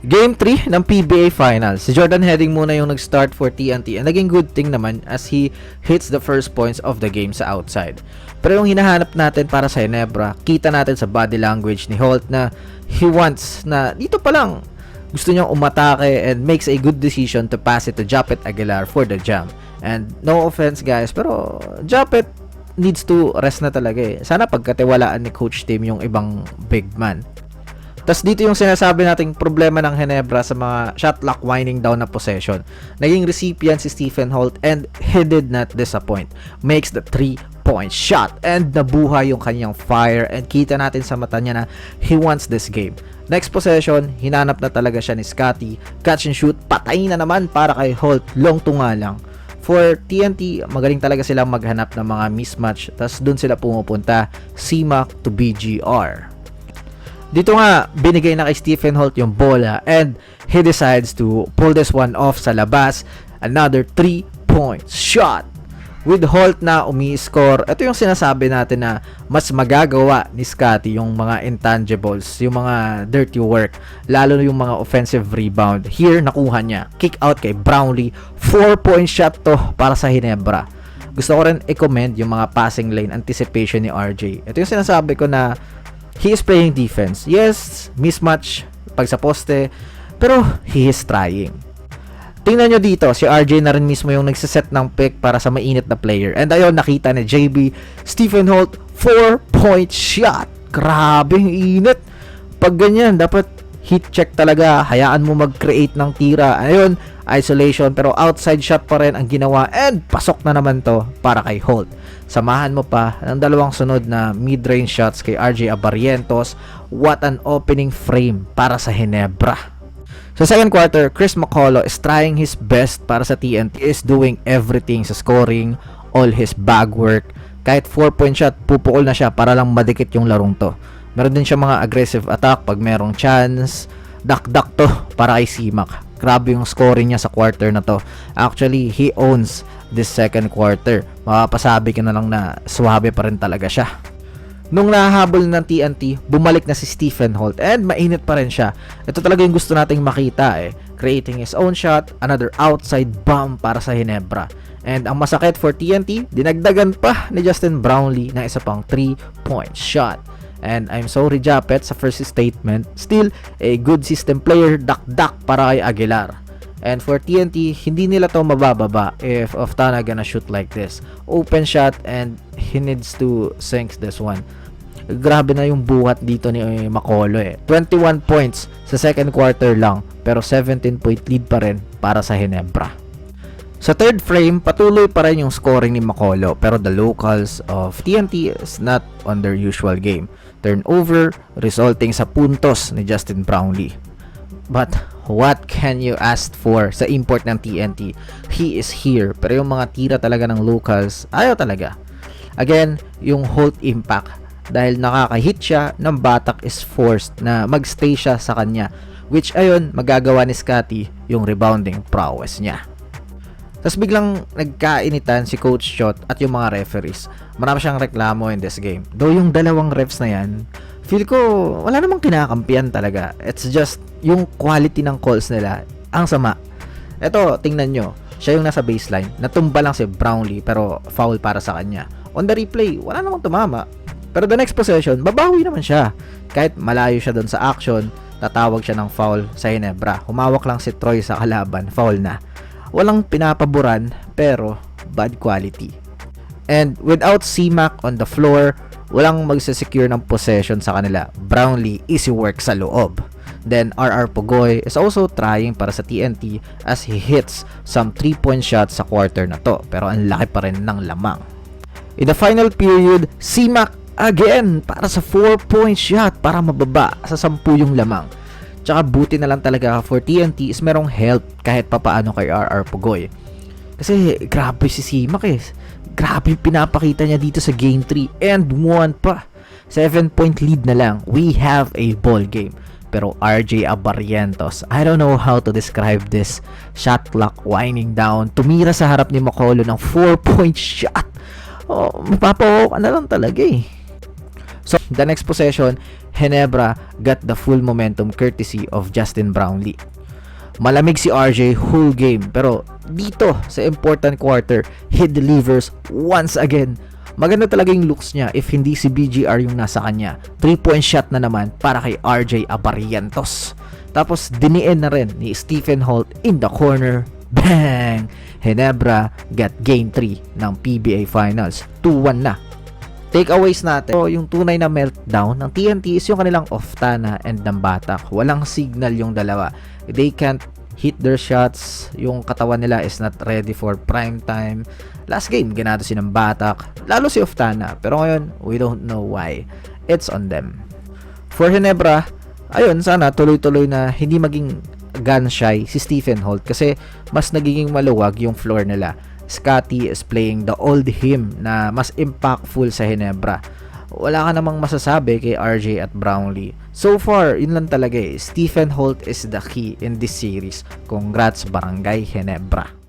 Game 3 ng PBA Finals. Si Jordan Heading muna yung nag-start for TNT and naging good thing naman as he hits the first points of the game sa outside. Pero yung hinahanap natin para sa Ginebra, kita natin sa body language ni Holt na he wants na dito pa lang gusto niyang umatake and makes a good decision to pass it to Japet Aguilar for the jam. And no offense guys, pero Japet needs to rest na talaga eh. Sana pagkatiwalaan ni Coach Tim yung ibang big man. Tas dito yung sinasabi nating problema ng Ginebra sa mga shot clock winding down na possession. Naging recipient si Stephen Holt and he did not disappoint. Makes the 3-point shot and nabuhay yung kanyang fire and kita natin sa mata niya na he wants this game. Next possession, hinanap na talaga siya ni Scotty. Catch and shoot, patay na naman para kay Holt. Long tunga lang. For TNT, magaling talaga silang maghanap ng mga mismatch. Tas dun sila pumupunta, CMAC to BGR. Dito nga, binigay na kay Stephen Holt yung bola and he decides to pull this one off sa labas. Another 3-point shot. With Holt na umi-score, ito yung sinasabi natin na mas magagawa ni Scotty yung mga intangibles, yung mga dirty work, lalo na yung mga offensive rebound. Here, nakuha niya. Kick out kay Brownlee. 4-point shot to para sa Ginebra. Gusto ko rin i-commend yung mga passing lane anticipation ni RJ. Ito yung sinasabi ko na he is playing defense. Yes, mismatch pag sa poste, pero he is trying. Tingnan nyo dito, si RJ na rin mismo yung nagsiset ng pick para sa mainit na player. And ayun, nakita ni JB, Stephen Holt, 4-point shot. Grabe, init. Pag ganyan, dapat heat check talaga. Hayaan mo mag-create ng tira. Ayun, isolation, pero outside shot pa rin ang ginawa. And pasok na naman to para kay Holt. Samahan mo pa ng dalawang sunod na mid-range shots kay RJ Abarrientos. What an opening frame para sa Ginebra. Sa second quarter, Chris McCullough is trying his best para sa TNT. Is doing everything sa scoring, all his bag work. Kahit 4-point shot, pupukol na siya para lang madikit yung larong to. Meron din siya mga aggressive attack pag merong chance. Dak-dak to para kay CMAC. Grabe yung scoring niya sa quarter na to. Actually, he owns this second quarter. Mapapasabi ka na lang na swabe pa rin talaga siya. Nung nahahabol ng TNT, bumalik na si Stephen Holt and mainit pa rin siya. Ito talaga yung gusto nating makita eh. Creating his own shot, another outside bomb para sa Ginebra. And ang masakit for TNT, dinagdagan pa ni Justin Brownlee na isa pang 3-point shot. And I'm sorry Japet sa first statement, still a good system player, dak-dak para kay Aguilar. And for TNT, hindi nila to mabababa if Oftana gonna shoot like this. Open shot and he needs to sink this one. Grabe na yung buhat dito ni McCullough eh. 21 points sa second quarter lang, pero 17-point lead pa rin para sa Ginebra. Sa third frame, patuloy pa rin yung scoring ni McCullough, pero the locals of TNT is not on their usual game. Turnover, resulting sa puntos ni Justin Brownlee. But what can you ask for sa import ng TNT? He is here, pero yung mga tira talaga ng locals, ayaw talaga. Again, yung Holt impact, dahil nakaka-hit siya, ng Batak is forced na magstay siya sa kanya, which ayun, magagawa ni Scotty yung rebounding prowess niya. Tapos biglang nagkainitan si Coach Shot at yung mga referees. Marami siyang reklamo in this game. Though yung dalawang refs na yan, feel ko wala namang kinakampihan talaga. It's just yung quality ng calls nila ang sama. Eto, tingnan nyo. Siya yung nasa baseline. Natumba lang si Brownlee pero foul para sa kanya. On the replay, wala namang tumama. Pero the next possession, babawi naman siya. Kahit malayo siya doon sa action, tatawag siya ng foul sa Ginebra. Humawak lang si Troy sa kalaban, foul na. Walang pinapaboran pero bad quality. And without CMAC on the floor, walang magsasecure ng possession sa kanila. Brownlee, easy work sa loob. Then RR Pugoy is also trying para sa TNT as he hits some 3-point shots sa quarter na to. Pero ang laki pa rin ng lamang. In the final period, CMAC again para sa 4-point shot para mababa sa 10 yung lamang. Tsaka buti na lang talaga for TNT is merong help kahit papaano kay RR Pugoy. Kasi grabe si CMAC eh. Grabe pinapakita niya dito sa game 3 and 1 pa. 7-point lead na lang. We have a ball game. Pero RJ Abarrientos, I don't know how to describe this. Shot clock winding down. Tumira sa harap ni McCullough ng 4-point shot. Oh, mapapawaw ka na lang talaga eh. So, the next possession, Ginebra got the full momentum courtesy of Justin Brownlee. Malamig si RJ whole game, pero dito sa important quarter, he delivers once again. Maganda talaga yung looks niya if hindi si BGR yung nasa kanya. 3-point shot na naman para kay RJ Abarientos. Tapos diniin na rin ni Stephen Holt in the corner. Bang! Ginebra got game 3 ng PBA Finals. 2-1 na. Takeaways natin. So, yung tunay na meltdown ng TNT is yung kanilang Oftana and Nambatak. Walang signal yung dalawa. They can't hit their shots. Yung katawan nila is not ready for prime time. Last game, ganado si Nambatak. Lalo si Oftana. Pero ngayon, we don't know why. It's on them. For Ginebra, ayun, sana tuloy-tuloy na hindi maging gun shy si Stephen Holt kasi mas nagiging maluwag yung floor nila. Scotty is playing the old him na mas impactful sa Ginebra. Wala ka namang masasabi kay RJ at Brownlee. So far, yun lang talaga eh. Stephen Holt is the key in this series. Congrats Barangay Ginebra.